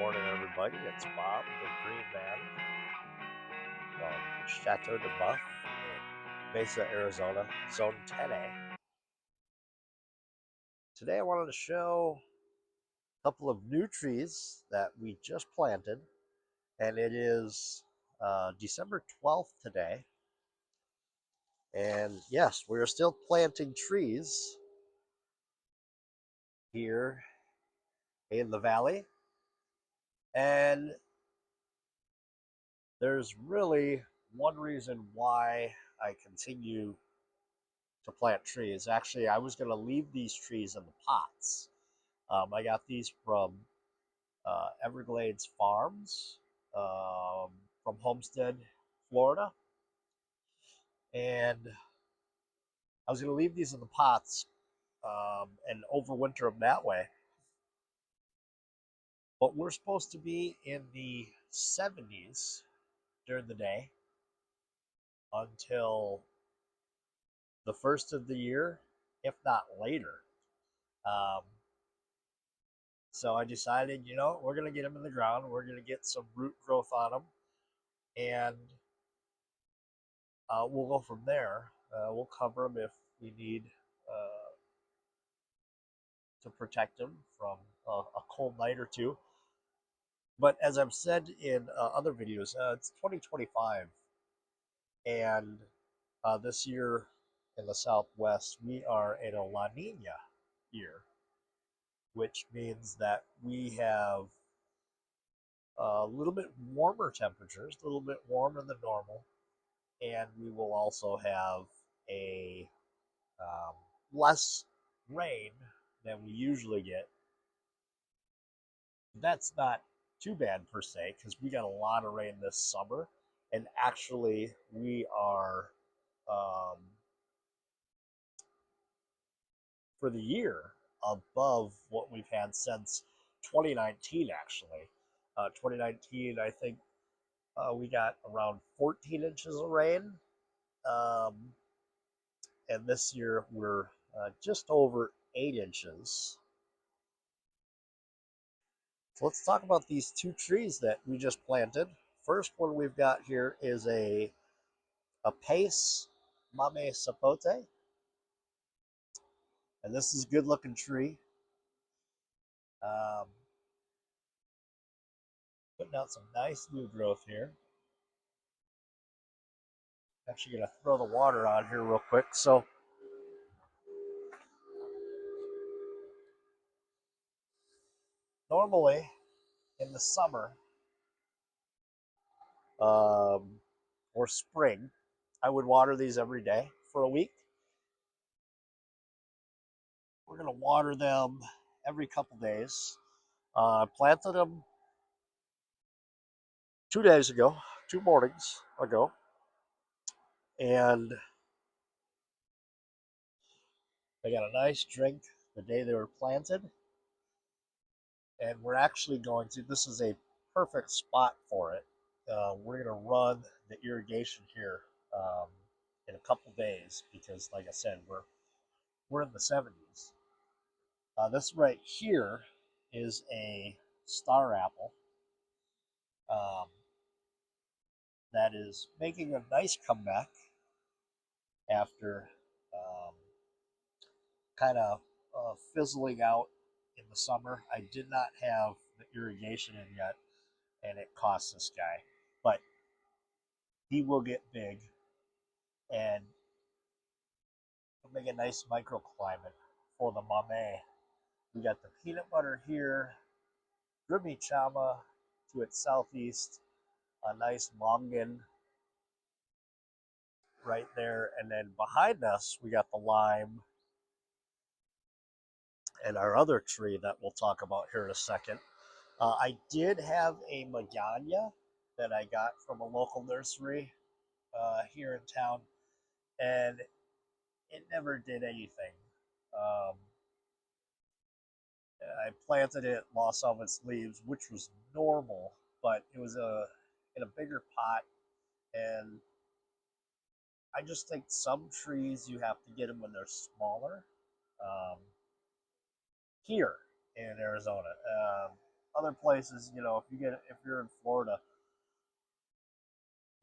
morning, everybody. It's Bob, the Green Man from Chateau de Buff in Mesa, Arizona, Zone 10A. Today, I wanted to show a couple of new trees that we just planted, and it is December 12th today. And yes, we're still planting trees here in the valley, and there's really one reason why I continue to plant trees. Actually, I was going to leave these trees in the pots. I got these from Everglades Farms from Homestead, Florida. And I was going to leave these in the pots and overwinter them that way. But we're supposed to be in the 70s during the day until the first of the year, if not later. Um, So I decided, we're going to get them in the ground. We're going to get some root growth on them. And we'll go from there. We'll cover them if we need to protect them from a cold night or two. But as I've said in other videos, it's 2025. And this year in the Southwest, we are in a La Nina year, which means that we have a little bit warmer temperatures, a little bit warmer than normal, and we will also have a less rain than we usually get. That's not too bad per se, because we got a lot of rain this summer, and actually we are for the year above what we've had since 2019. Actually, 2019, I think we got around 14 inches of rain. Um, and this year we're just over 8 inches. So let's talk about these two trees that we just planted. First one we've got here is a Pace Mame Sapote. And this is a good looking tree. Um, Putting out some nice new growth here. Actually going to throw the water on here real quick. So normally in the summer or spring, I would water these every day for a week. We're going to water them every couple days. I planted them 2 days ago, 2 mornings ago, and they got a nice drink the day they were planted. And we're actually going to, this is a perfect spot for it. We're going to run the irrigation here in a couple days because, like I said, we're in the 70s. This right here is a star apple um, that is making a nice comeback after kind of fizzling out in the summer. I did not have the irrigation in yet, and it cost this guy. But he will get big, and it'll make a nice microclimate for the mame. We got the peanut butter here, Grimmy Chama to its southeast, a nice longan right there, and then behind us we got the lime and our other tree that we'll talk about here in a second. I did have a magana that I got from a local nursery here in town, and it never did anything. Um, I planted it, lost some of its leaves, which was normal, but it was in a bigger pot, and I just think some trees you have to get them when they're smaller. Um, Here in Arizona. other places, if you're in Florida,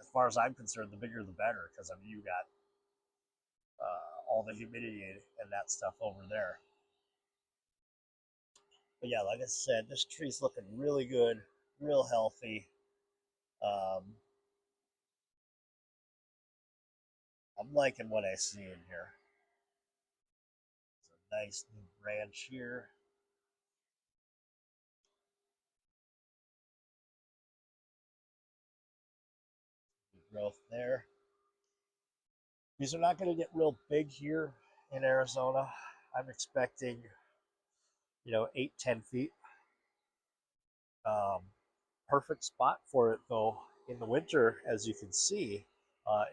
as far as I'm concerned, the bigger the better, because I mean you got all the humidity and that stuff over there. But yeah, like I said, this tree's looking really good, real healthy. Um, I'm liking what I see in here. It's a nice new branch here. Growth there. These are not going to get real big here in Arizona. I'm expecting, 8, 10 feet. Um, Perfect spot for it though in the winter, as you can see.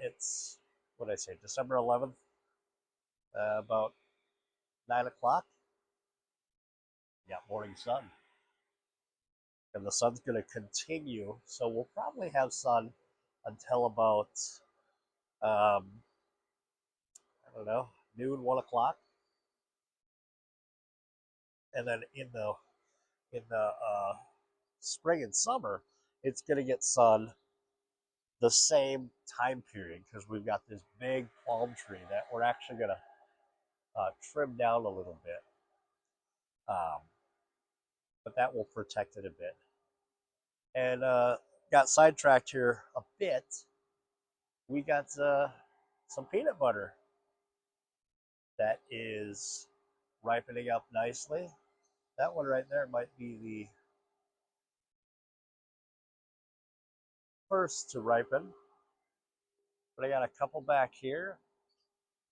It's what did I say, December 11th, about 9 o'clock. Yeah, morning sun, and the sun's going to continue. So we'll probably have sun until about um, I don't know, noon, 1 o'clock, and then in the spring and summer, it's going to get sun the same time period because we've got this big palm tree that we're actually going to trim down a little bit, um, but that will protect it a bit. And got sidetracked here a bit. We got some peanut butter that is ripening up nicely. That one right there might be the first to ripen, but I got a couple back here,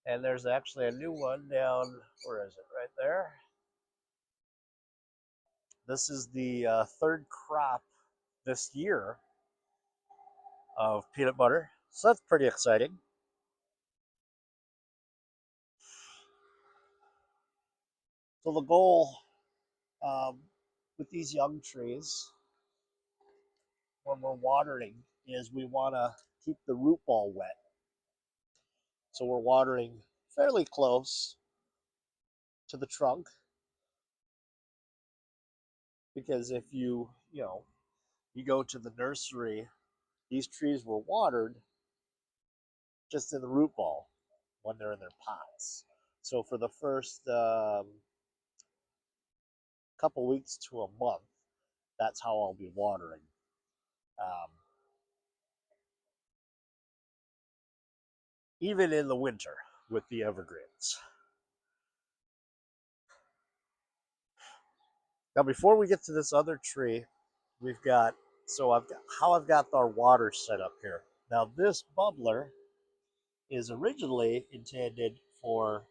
and there's actually a new one down, where is it? Right there. This is the third crop this year of peanut butter, so that's pretty exciting. So the goal um, with these young trees when we're watering is we want to keep the root ball wet. So we're watering fairly close to the trunk, because if you go to the nursery, these trees were watered just in the root ball when they're in their pots. So for the first couple weeks to a month, that's how I'll be watering. Um, Even in the winter with the evergreens. Now, before we get to this other tree, we've got, I've got our water set up here. Now, this bubbler is originally intended for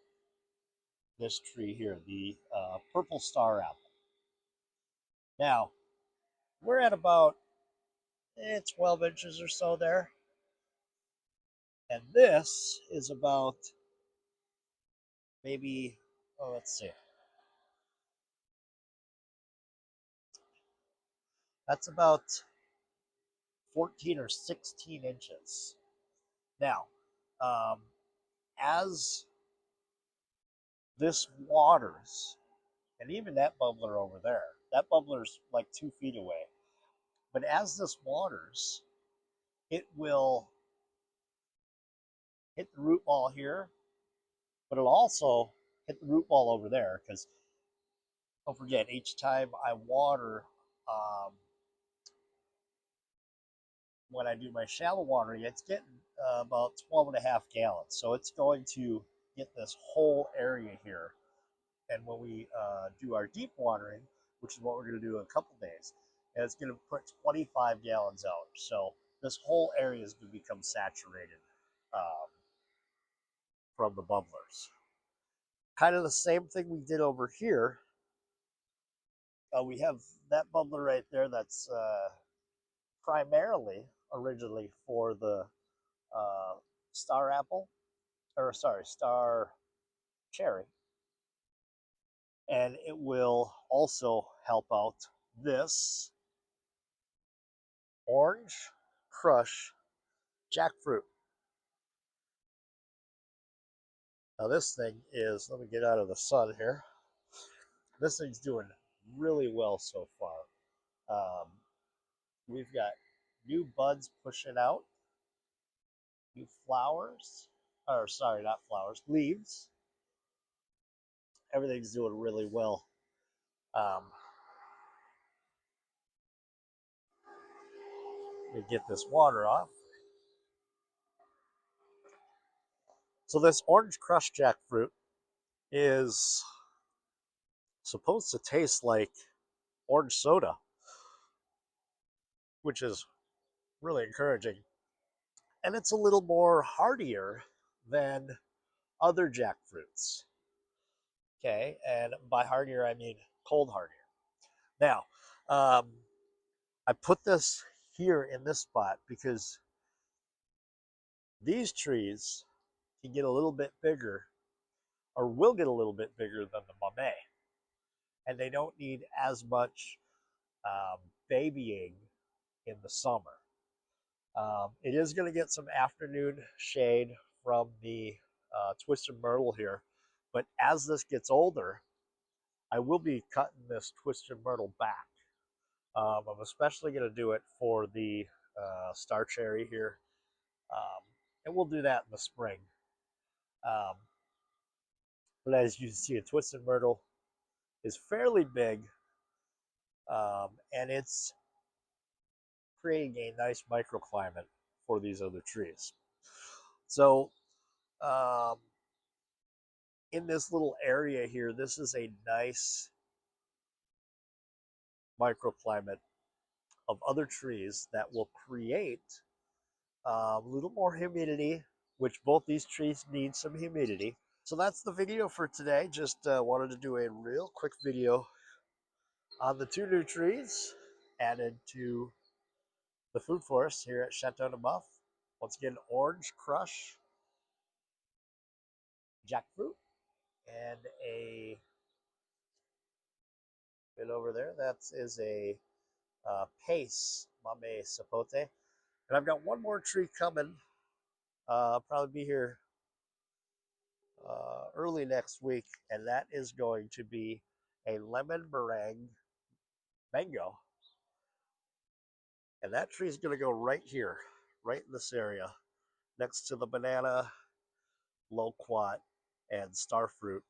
this tree here, the purple star apple. Now, we're at about 12 inches or so there. And this is about maybe, let's see, that's about 14 or 16 inches. Now, um, as this waters, and even that bubbler over there, that bubbler's like 2 feet away. But as this waters, it will hit the root ball here, but it'll also hit the root ball over there, because don't forget, each time I water, um, when I do my shallow watering, it's getting about 12.5 gallons. So it's going to get this whole area here. And when we do our deep watering, which is what we're going to do in a couple days, and it's going to put 25 gallons out. So this whole area is going to become saturated um, from the bubblers. Kind of the same thing we did over here. We have that bubbler right there that's primarily originally for the uh, star apple, or sorry, star cherry. And it will also help out this orange crush jackfruit. Now this thing is, let me get out of the sun here. This thing's doing really well so far. Um, we've got new buds pushing out, new flowers, or sorry, not flowers, leaves. Everything's doing really well. Um, let me get this water off. So this orange crushed jackfruit is supposed to taste like orange soda, which is really encouraging. And it's a little more hardier than other jackfruits. Okay, and by hardier I mean cold hardier. Now, um, I put this here in this spot because these trees can get a little bit bigger, or will get a little bit bigger than the Mame, and they don't need as much um, babying in the summer. It is going to get some afternoon shade from the twisted myrtle here, but as this gets older, I will be cutting this twisted myrtle back. I'm especially going to do it for the star cherry here, and we'll do that in the spring. Um, but as you can see, a twisted myrtle is fairly big, and it's creating a nice microclimate for these other trees. So um, in this little area here, this is a nice microclimate of other trees that will create a little more humidity, which both these trees need some humidity. So that's the video for today. Just wanted to do a real quick video on the two new trees added to the food forest here at Chateau de Buff. Once again, orange crush jackfruit and a bit over there. That is a pace mame sapote. And I've got one more tree coming. Probably be here early next week, and that is going to be a lemon meringue mango. And that tree is going to go right here, right in this area, next to the banana, loquat, and starfruit.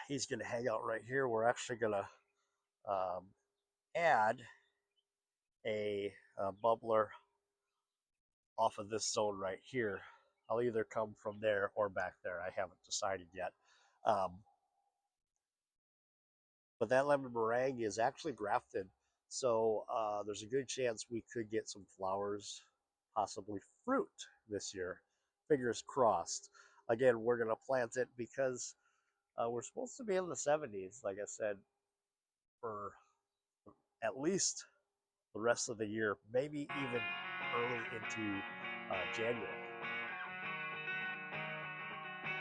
He's going to hang out right here. We're actually going to add a bubbler off of this zone right here. I'll either come from there or back there. I haven't decided yet. But that lemon meringue is actually grafted. So there's a good chance we could get some flowers, possibly fruit this year. Fingers crossed. Again, we're going to plant it because we're supposed to be in the 70s, like I said, for at least the rest of the year, maybe even early into January.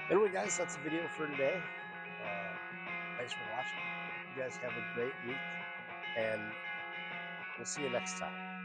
Anyway, guys, that's the video for today. Thanks for watching. You guys have a great week, and we'll see you next time.